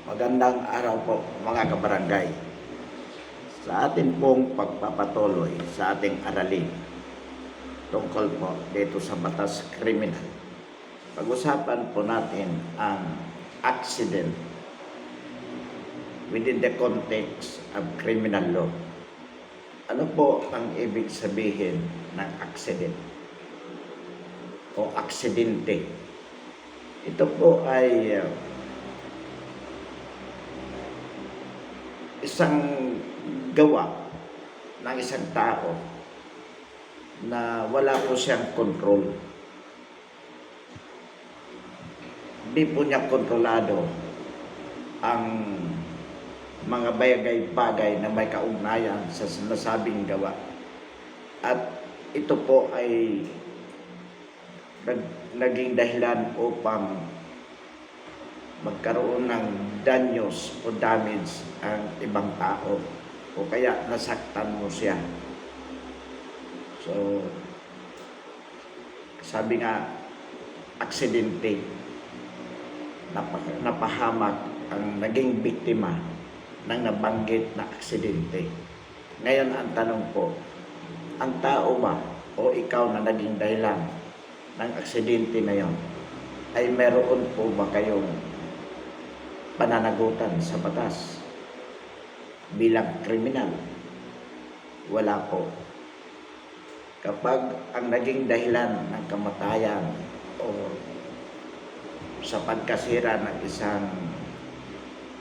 Magandang araw po mga kabarangay. Sa atin pong pagpapatuloy sa ating aralin tungkol po dito sa batas kriminal, pag-usapan po natin ang accident within the context of criminal law. Ano po ang ibig sabihin ng accident o aksidente? Ito po ay isang gawa ng isang tao na wala po siyang control. Hindi po niya kontrolado ang mga bagay-bagay na may kaugnayan sa sinasabing gawa. At ito po ay naging dahilan upang magkaroon ng danyos o damage ang ibang tao o kaya nasaktan mo siya. So, sabi nga, aksidente, napahamak ang naging biktima ng nabanggit na aksidente. Ngayon ang tanong po, ang tao ba o ikaw na naging dahilan ng aksidente na yon ay meron po ba kayong pananagutan sa batas bilang kriminal? Wala po. Kapag ang naging dahilan ng kamatayan o sa pagkasira ng isang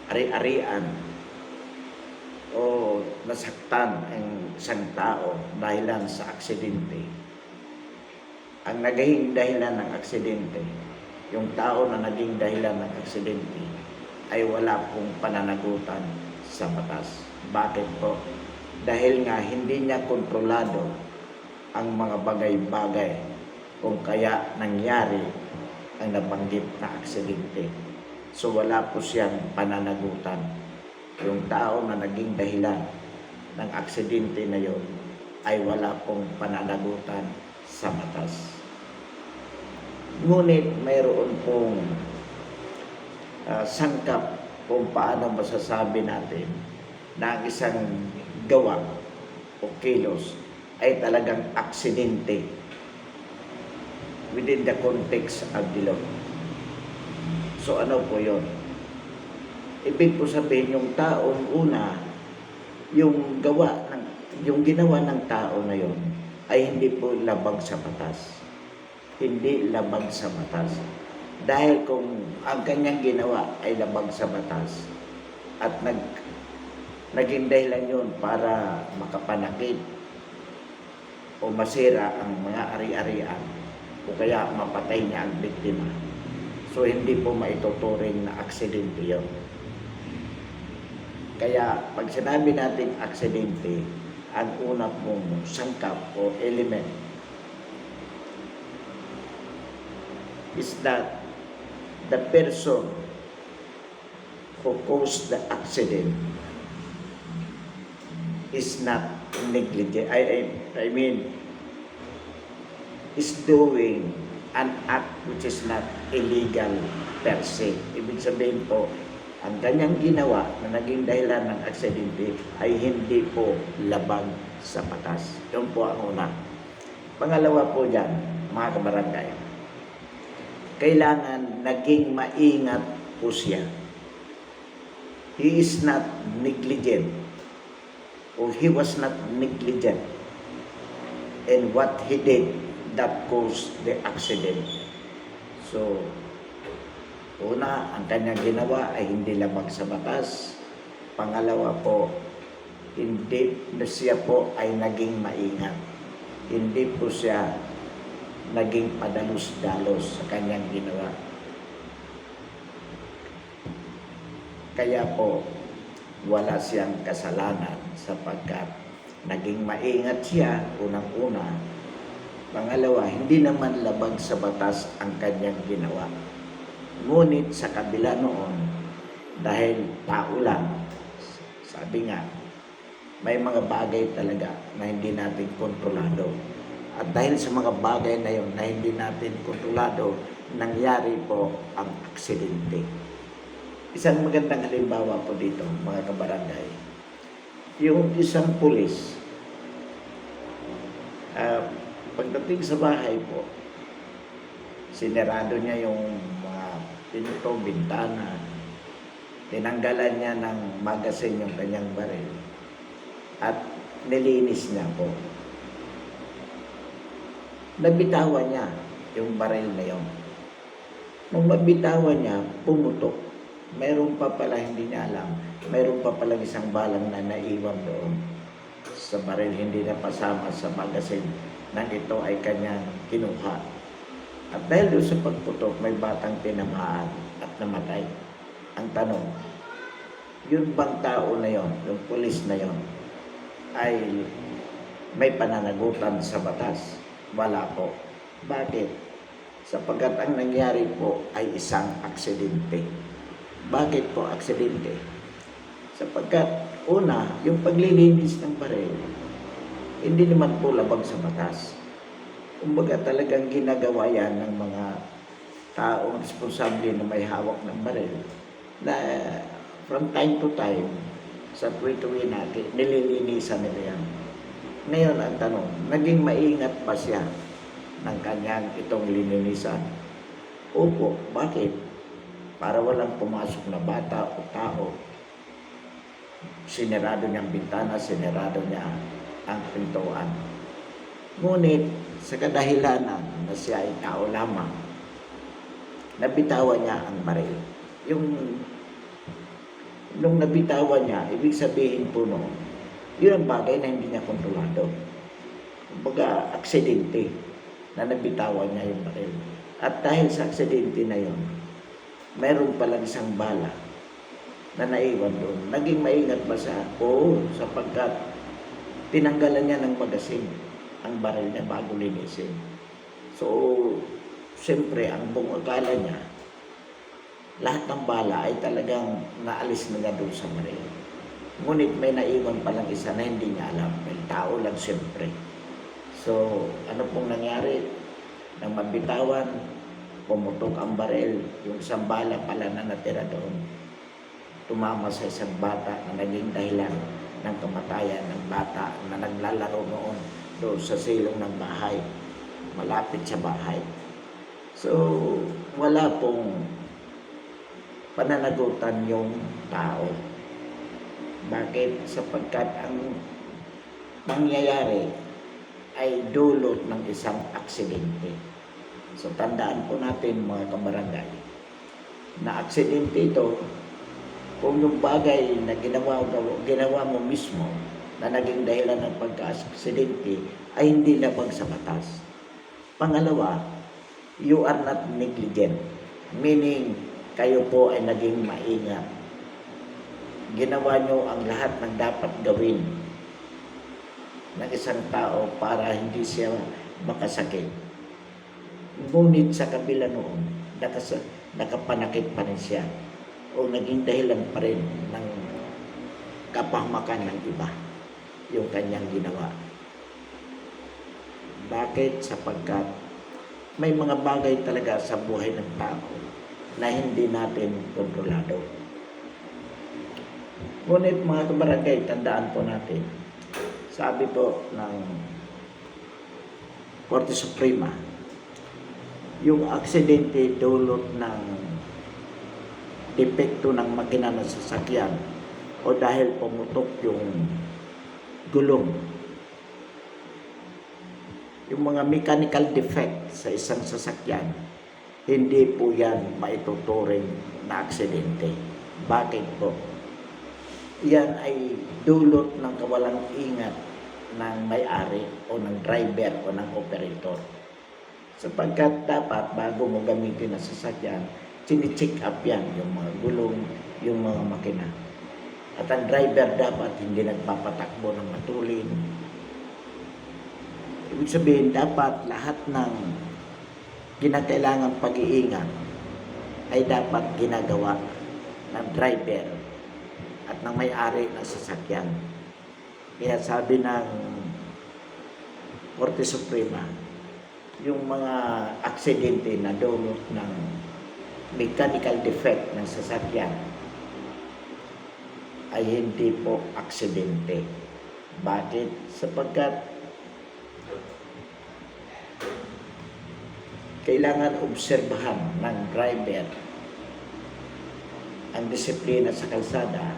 ari-arian o nasaktan ang isang tao dahilan sa aksidente, ang naging dahilan ng aksidente, yung tao na naging dahilan ng aksidente, ay wala pong pananagutan sa batas. Bakit po? Dahil nga hindi niya kontrolado ang mga bagay-bagay kung kaya nangyari ang nabanggit na aksidente. So wala po siyang pananagutan. Yung tao na naging dahilan ng aksidente na yon ay wala pong pananagutan sa batas. Ngunit mayroon pong sangkap kung paano masasabi natin na ang isang gawa o kilos ay talagang aksidente within the context of the law. So ano po yun? Ibig po sabihin yung taong una, yung ginawa ng tao na yon ay hindi po labag sa batas. Hindi labag sa batas. Dahil kung ang kanyang ginawa ay labag sa batas at naging dahilan yun para makapanakit o masira ang mga ari-arian o kaya mapatay niya ang biktima, so hindi po maituturing na aksidente yun. Kaya pag sinabi natin aksidente, ang una pong sangkap o element is that the person who caused the accident is not negligent. I mean, is doing an act which is not illegal per se. Ibig sabihin po, ang kanyang ginawa na naging dahilan ng aksidente ay hindi po labag sa batas. Yun po ang una. Pangalawa po dyan, mga kabarangay, kailangan naging maingat po siya. He is not negligent or he was not negligent in what he did that caused the accident. So, una, ang kanyang ginawa ay hindi labag sa batas. Pangalawa po, hindi na siya po ay naging maingat. Hindi po siya naging padalos-dalos sa kanyang ginawa. Kaya po, wala siyang kasalanan sapagkat naging maingat siya, unang-una. Pangalawa, hindi naman labag sa batas ang kanyang ginawa. Ngunit sa kabila noon, dahil tao lang, sabi nga, may mga bagay talaga na hindi natin kontrolado. At dahil sa mga bagay na yun na hindi natin kontrolado, nangyari po ang aksidente. Isang magandang halimbawa po dito, mga kabarangay. Yung isang pulis, pagdating sa bahay po, sinarado niya yung mga pinto, bintana, tinanggalan niya ng magasin yung kanyang baril, at nilinis niya po. Nabitawan niya yung baril na yun. Nung mabitawan niya, pumutok. Mayroon pa pala, hindi niya alam, mayroon pa pala isang balang na naiwan doon sa baril, hindi na pasama sa magasin nang ito ay kanyang kinuha. At dahil doon sa pagputok, may batang tinamaan at namatay. Ang tanong, yun bang tao na yon, yung pulis na yon, ay may pananagutan sa batas? Wala po. Bakit? Sapagkat ang nangyari po ay isang aksidente. Bakit po aksidente? Sapagkat una, yung paglilinis ng baril, hindi naman po labag sa batas. Kumbaga talagang ginagawa yan ng mga taong responsable na may hawak ng baril na from time to time, sa tuwi-tuwi natin, nililinisan nila yan. Ngayon ang tanong, naging maingat pa siya ng kanyang itong lininisan? Opo, bakit? Para walang pumasok na bata o tao. Sinarado niyang bintana, sinarado niya ang pintuan. Ngunit sa kadahilanan na siya ay tao lamang, nabitawan niya ang baril. Nung nabitawan niya, ibig sabihin po noon, yun ang bagay na hindi niya kontrolado. Kumbaga, aksidente na nabitawan niya yung baril. At dahil sa aksidente na yun, mayroon palang isang bala na naiwan doon. Naging maingat ba siya? Oo, sapagkat tinanggalan niya ng magasin ang baril niya bago linisin. So, siyempre, ang buong akala niya, lahat ng bala ay talagang naalis na doon sa baril. Ngunit may naiwan palang isa na hindi niya alam. May tao lang siyempre. So, ano pong nangyari? Nang mabitawan, pumutok ang baril. Yung isang bala pala na natira doon, tumama sa isang bata na naging dahilan ng kamatayan ng bata na naglalaro noon doon sa silong ng bahay, malapit sa bahay. So, wala pong pananagutan yung tao. Bakit? Sapagkat ang mangyayari ay dulot ng isang aksidente. So, tandaan po natin mga kabarangay, na aksidente ito, kung yung bagay na ginawa mo mismo na naging dahilan ng pagka-aksidente ay hindi labag sa batas. Pangalawa, you are not negligent. Meaning, kayo po ay naging maingat. Ginawa nyo ang lahat ng dapat gawin ng isang tao para hindi siya makasakit. Ngunit sa kabila noon, nakapanakit pa rin siya o naging dahilan pa rin ng kapahamakan ng iba yung kanyang ginawa. Bakit? Sapagkat may mga bagay talaga sa buhay ng tao na hindi natin kontrolado. Ngunit mga kabarangay, tandaan po natin, sabi po ng Korte Suprema, yung aksidente dulot ng depekto ng makina ng sasakyan o dahil pumutok yung gulong. Yung mga mechanical defect sa isang sasakyan, hindi po yan maituturing na aksidente. Bakit po? Yan ay dulot ng kawalang ingat ng may-ari o ng driver o ng operator. Sapagkat dapat bago mo gamitin ang sasakyan, sini-check up yan, yung mga gulong, yung mga makina. At ang driver dapat hindi nagpapatakbo ng matulin. Ibig sabihin, dapat lahat ng kinakailangang pag-iingat ay dapat ginagawa ng driver at ng may-ari ng sasakyan. Kaya sabi ng Korte Suprema, yung mga aksidente na dulot ng mechanical defect ng sasakyan ay hindi po aksidente. Bakit? Sapagkat kailangan obserbahan ng driver ang disiplina sa kalsada,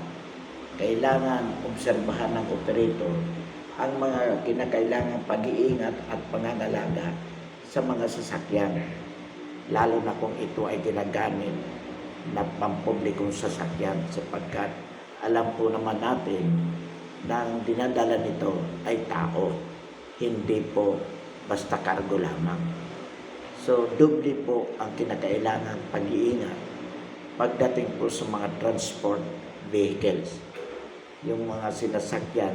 kailangan obserbahan ng operator ang mga kinakailangang pag-iingat at pangangalaga sa mga sasakyan, lalo na kung ito ay ginagamit na pampublikong sasakyan, sapagkat alam po naman natin na ang dinadala nito ay tao, hindi po basta kargo lamang. So, doble po ang kinakailangan pag-iingat pagdating po sa mga transport vehicles, yung mga sinasakyan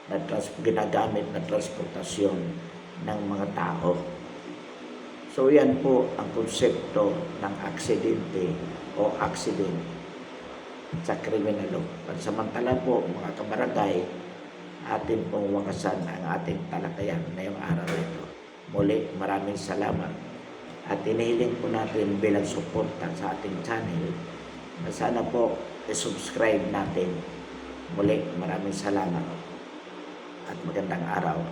na ginagamit na transportasyon ng mga tao. So, yan po ang konsepto ng aksidente o accident sa criminal law. Pansamantala po, mga kabarangay, atin pong wakasan ang ating talakayan ngayong araw na ito. Muli, maraming salamat at inihiling po natin bilang suporta sa ating channel na sana po i-subscribe natin. Muli, maraming salamat at magandang araw.